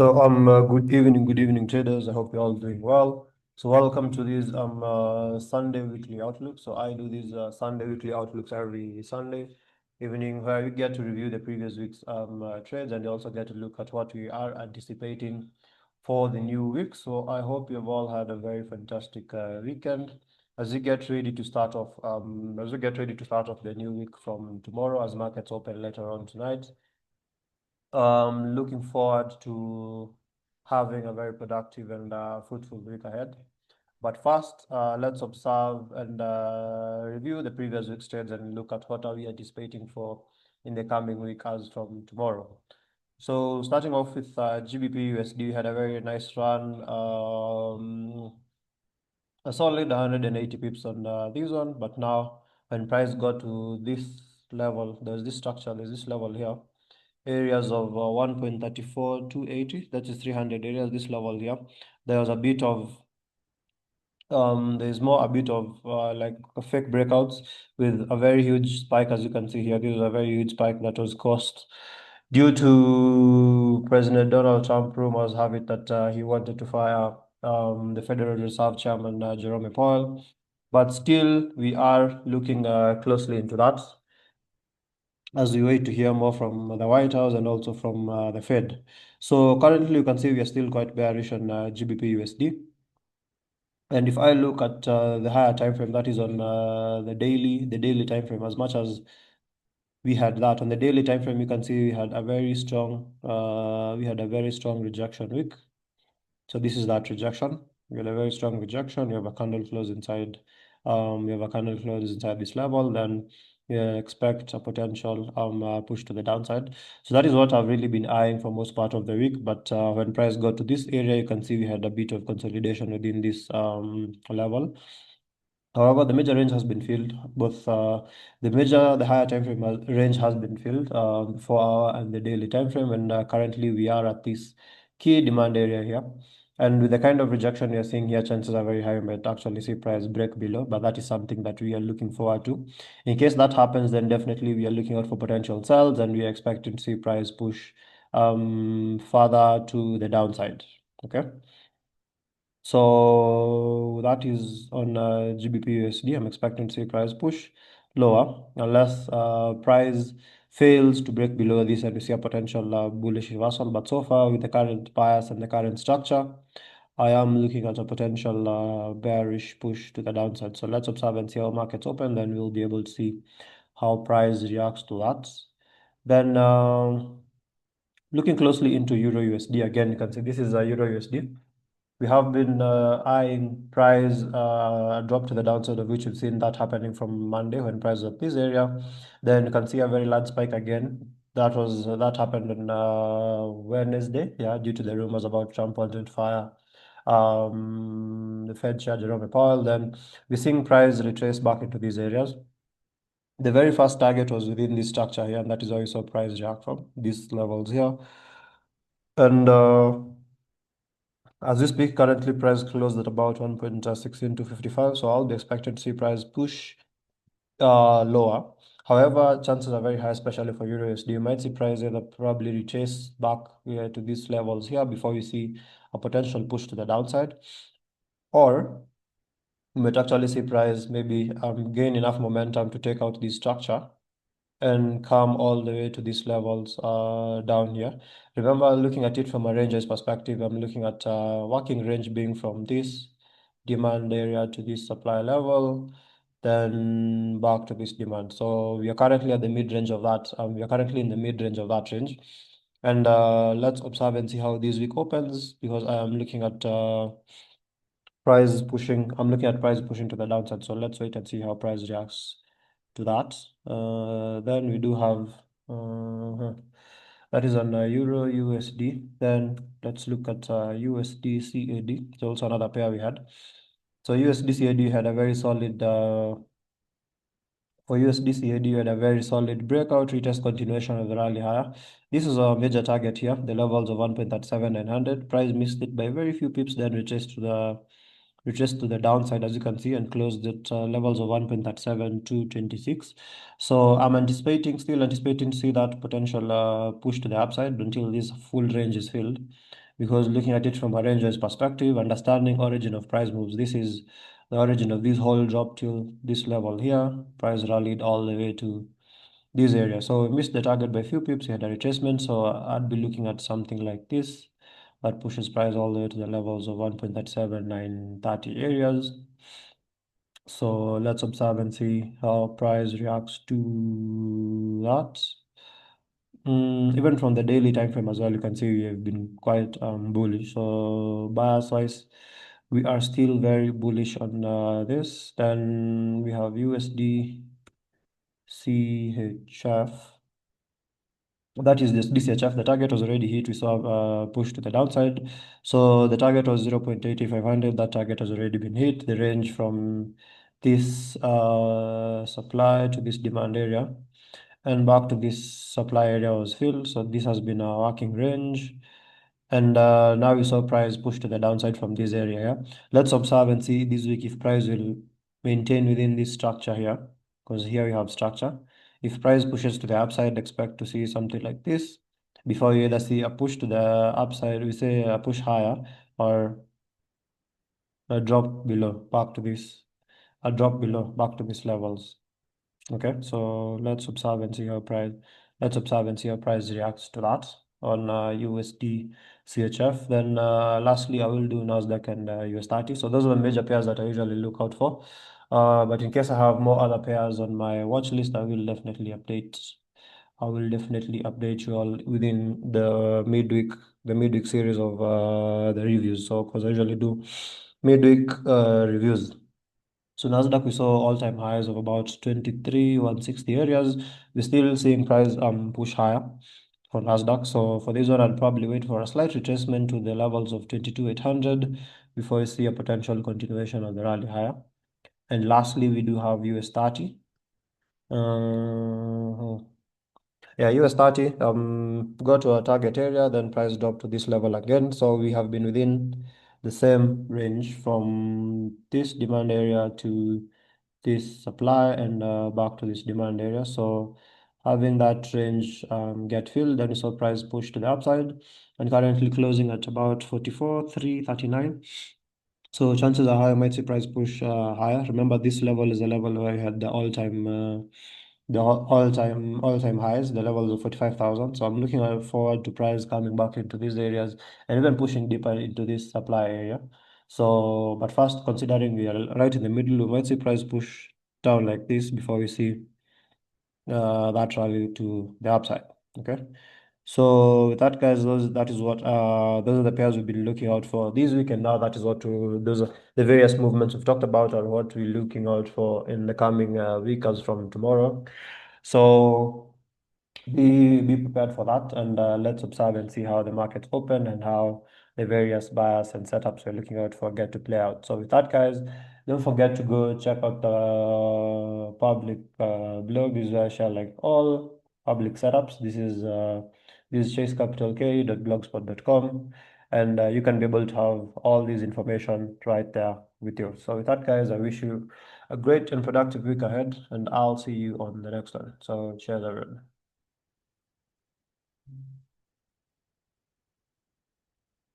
Good evening, traders. I hope you're all doing well. So, welcome to this Sunday weekly outlook. So, I do these Sunday weekly outlooks every Sunday evening, where we get to review the previous week's trades, and you also get to look at what we are anticipating for the new week. So, I hope you've all had a very fantastic weekend as we get ready to start off. As we get ready to start off the new week from tomorrow, as markets open later on tonight. Looking forward to having a very productive and fruitful week ahead. But first, let's observe and review the previous week's trades and look at what are we anticipating for in the coming week as from tomorrow. So starting off with GBP USD had a very nice run, a solid 180 pips on this one. But now when price got to this level, there's this level here areas of 1.34 280, that is 300 areas, this level here. There was a bit of there's more a bit of like fake breakouts with a very huge spike. As you can see here, this is a very huge spike that was caused due to President Donald Trump. Rumors have it that he wanted to fire the Federal Reserve Chairman Jerome Powell, but still we are looking closely into that as we wait to hear more from the White House and also from the Fed. So currently, you can see we are still quite bearish on GBP USD. And if I look at the higher time frame, that is on the daily time frame, as much as we had that on the daily time frame, you can see we had a very strong rejection week. So this is that rejection. You have a very strong rejection. You have a candle close inside. You have a candle close inside this level. Then you expect a potential push to the downside. So that is what I've really been eyeing for most part of the week. But when price got to this area, you can see we had a bit of consolidation within this level. However, the major range has been filled. Both the higher time frame range has been filled, 4 hour and the daily time frame, and currently we are at this key demand area here. And with the kind of rejection you're seeing here, chances are very high we might actually see price break below, but that is something that we are looking forward to. In case that happens, then definitely we are looking out for potential sells, and we are expecting to see price push further to the downside. Okay. So that is on GBP USD. I'm expecting to see price push lower unless price fails to break below this and we see a potential bullish reversal. But so far, with the current bias and the current structure, I am looking at a potential bearish push to the downside. So let's observe and see how markets open. Then we'll be able to see how price reacts to that. Then looking closely into Euro USD, again, you can see this is a Euro USD. We have been eyeing price drop to the downside, of which we've seen that happening from Monday when price was at this area. Then you can see a very large spike again. That happened on Wednesday, yeah, due to the rumors about Trump wanting to fire the Fed Chair Jerome Powell. Then we're seeing price retrace back into these areas. The very first target was within this structure here, and that is why we saw price react from these levels here. And as we speak, currently price closed at about 1.16 so I'll be expecting to see price push lower. However, chances are very high, especially for Euro USD. You might see price either probably retrace back to these levels here before we see a potential push to the downside, or we might actually see price maybe gain enough momentum to take out this structure and come all the way to these levels down here. Remember, looking at it from a ranges perspective, I'm looking at working range being from this demand area to this supply level, then back to this demand. So we are currently at the mid-range of that. We are currently in the mid-range of that range. And let's observe and see how this week opens, because I am looking at price pushing. I'm looking at price pushing to the downside. So let's wait and see how price reacts to that. Then we do have that is on Euro USD. Then let's look at USD CAD. It's also another pair we had. So USD CAD had a very solid for USD CAD, you had a very solid breakout, retest continuation of the rally higher. This is our major target here, the levels of 1.37900. Price missed it by very few pips, then retraced to the downside, as you can see, and closed at levels of 1.37226. So I'm still anticipating to see that potential push to the upside until this full range is filled. because looking at it from a range perspective, understanding origin of price moves, this is the origin of this whole drop till this level here. Price rallied all the way to this area. So we missed the target by a few pips. We had a retracement. So I'd be looking at something like this that pushes price all the way to the levels of 1.37930 areas. So let's observe and see how price reacts to that. Even from the daily time frame as well, you can see we have been quite bullish. So bias wise, we are still very bullish on this. Then we have USD CHF. That is this DCHF. The target was already hit. We saw push to the downside. So the target was 0.8500. That target has already been hit. The range from this supply to this demand area and back to this supply area was filled. So this has been a working range. And now we saw price push to the downside from this area. Yeah? Let's observe and see this week if price will maintain within this structure here, because here we have structure. If price pushes to the upside, expect to see something like this. Before you either see a push to the upside, we say a push higher or a drop below, back to this, a drop below, back to these levels. Okay, so let's observe and see how price. Let's observe and see how price reacts to that on USD CHF. Then lastly, I will do Nasdaq and US30. So those are the major pairs that I usually look out for. But in case I have more other pairs on my watch list, I will definitely update. I will definitely update you all within the midweek series of the reviews. So because I usually do midweek reviews. So Nasdaq, we saw all-time highs of about 23,160 areas. We're still seeing price push higher for Nasdaq. So for this one, I'd probably wait for a slight retracement to the levels of 22,800 before you see a potential continuation of the rally higher. And lastly, we do have US30. Yeah, US30 go to a target area, then price drop to this level again. So we have been within the same range from this demand area to this supply and back to this demand area. So having that range get filled, then we saw price push to the upside and currently closing at about 44,339. So chances are high, I might see price push higher. Remember, this level is a level where you had the all-time highs, the levels of 45,000. So I'm looking forward to price coming back into these areas and even pushing deeper into this supply area. So, but first, considering we are right in the middle, we might see price push down like this before we see that rally to the upside. Okay. So with that, guys, those are the pairs we've been looking out for this week, and now that is those are the various movements we've talked about and what we're looking out for in the coming week as from tomorrow. So be prepared for that, and let's observe and see how the markets open and how the various buyers and setups we're looking out for get to play out. So with that, guys, don't forget to go check out the public blog. This is where I share like all public setups. This is chasecapitalk.blogspot.com, and you can be able to have all this information right there with you. So with that, guys, I wish you a great and productive week ahead, and I'll see you on the next one. So cheers, everyone.